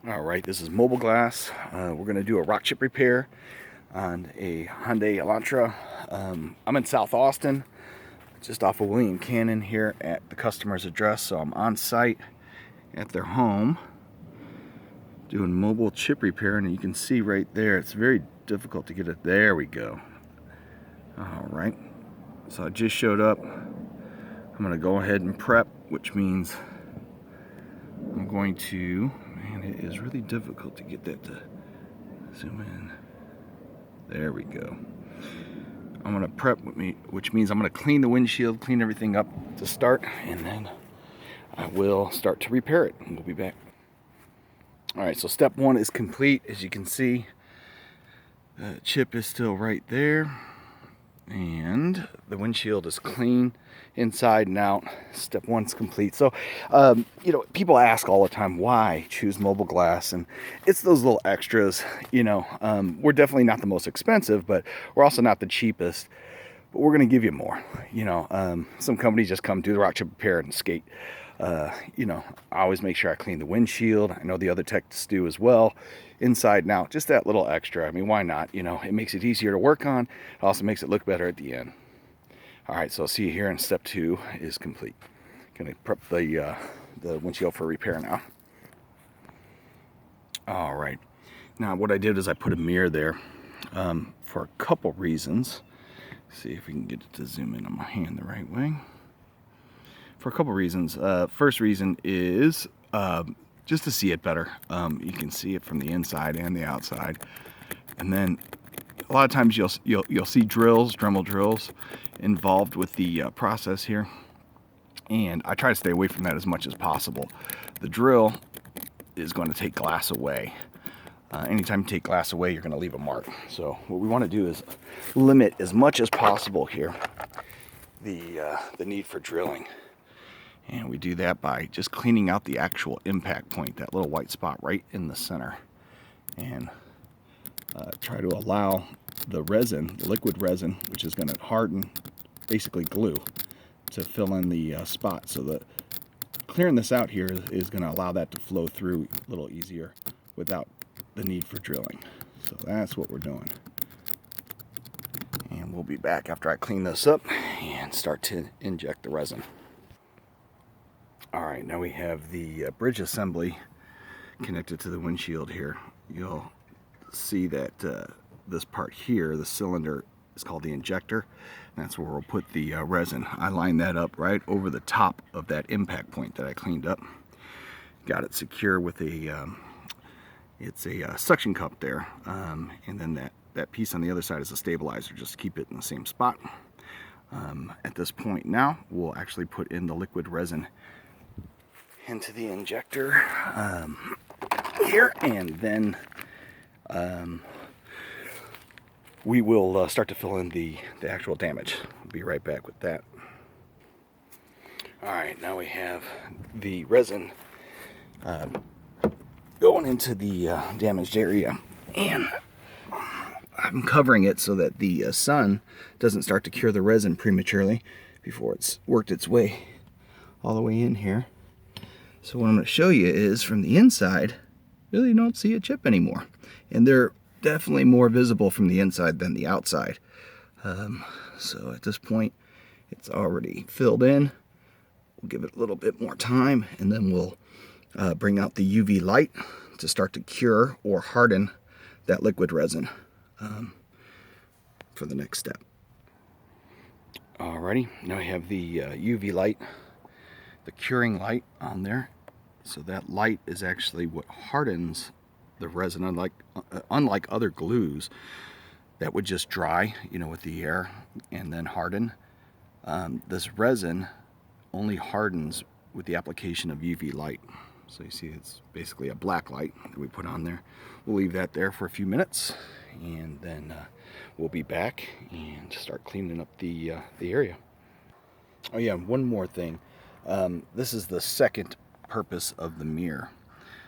All right, this is Mobile Glass. We're going to do a rock chip repair on a Hyundai Elantra. I'm in South Austin, just off of Wiliam Cannon here at the customer's address. So I'm on site at their home doing mobile chip repair, and you can see right there, it's very difficult to get it. There we go. All right, so I just showed up. I'm going to go ahead and prep, which means I'm going to, man, it is really difficult to get that to zoom in. There we go. I'm going to prep with me, which means I'm going to clean the windshield, clean everything up to start, and then I will start to repair it, and we'll be back. All right, so step one is complete. As you can see, the chip is still right there, and the windshield is clean inside and out. Step one's complete. So people ask all the time, why choose Mobile Glass? And it's those little extras. We're definitely not the most expensive, but we're also not the cheapest, but we're going to give you more. Some companies just come do the rock chip repair and skate. I always make sure I clean the windshield. I know the other techs do as well, inside and out. Just that little extra. I mean, why not? It makes it easier to work on. It also makes it look better at the end. All right, so I'll see you here, and step two is complete. Gonna prep the windshield for repair now. All right, now what I did is I put a mirror there for a couple reasons. See if we can get it to zoom in on my hand the right way. For a couple reasons. First reason is just to see it better. You can see it from the inside and the outside, and then a lot of times you'll see Dremel drills involved with the process here, and I try to stay away from that as much as possible. The drill is going to take glass away. Anytime you take glass away, you're going to leave a mark. So what we want to do is limit as much as possible here the need for drilling, and we do that by just cleaning out the actual impact point, that little white spot right in the center, and try to allow the resin, the liquid resin, which is going to harden, basically glue, to fill in the spot. So that clearing this out here is going to allow that to flow through a little easier without the need for drilling. So that's what we're doing. And we'll be back after I clean this up and start to inject the resin. All right, now we have the bridge assembly connected to the windshield here. You'll see that this part here, the cylinder, is called the injector, and that's where we'll put the resin. I lined that up right over the top of that impact point that I cleaned up. Got it secure with a it's a suction cup there, and then that piece on the other side is a stabilizer, just to keep it in the same spot. At this point now, we'll actually put in the liquid resin into the injector here, and then we will start to fill in the actual damage. We'll be right back with that. All right, now we have the resin going into the damaged area, and I'm covering it so that the sun doesn't start to cure the resin prematurely before it's worked its way all the way in here. So what I'm going to show you is from the inside, really don't see a chip anymore, and they're definitely more visible from the inside than the outside. So at this point, it's already filled in. We'll give it a little bit more time, and then we'll bring out the UV light to start to cure or harden that liquid resin for the next step. Alrighty, now we have the UV light, the curing light on there. So that light is actually what hardens the resin, unlike other glues that would just dry, with the air and then harden. This resin only hardens with the application of UV light. So you see it's basically a black light that we put on there. We'll leave that there for a few minutes, and then we'll be back and start cleaning up the area. Oh yeah, one more thing. This is the second purpose of the mirror.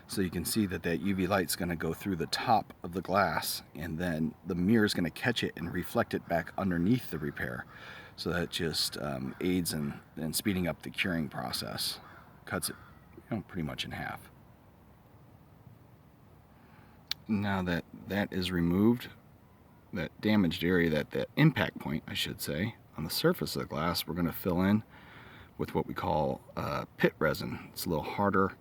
So you can see that UV light's going to go through the top of the glass, and then the mirror is going to catch it and reflect it back underneath the repair. So that just aids in speeding up the curing process. Cuts it pretty much in half. Now that that is removed, that damaged area, that impact point, I should say, on the surface of the glass, we're going to fill in with what we call pit resin. It's a little harder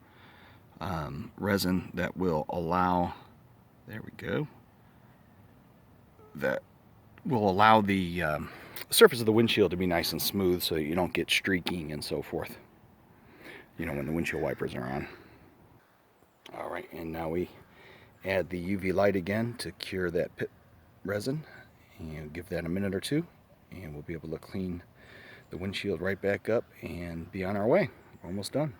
resin that will allow, there we go, that will allow the surface of the windshield to be nice and smooth so you don't get streaking and so forth, you know, when the windshield wipers are on. Alright, and now we add the UV light again to cure that pit resin, and give that a minute or two, and we'll be able to clean the windshield right back up and be on our way. We're almost done.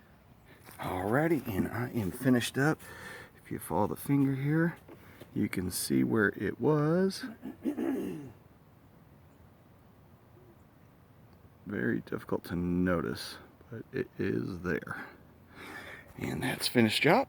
Alrighty, and I am finished up. If you follow the finger here, you can see where it was. Very difficult to notice, but it is there. And that's finished job.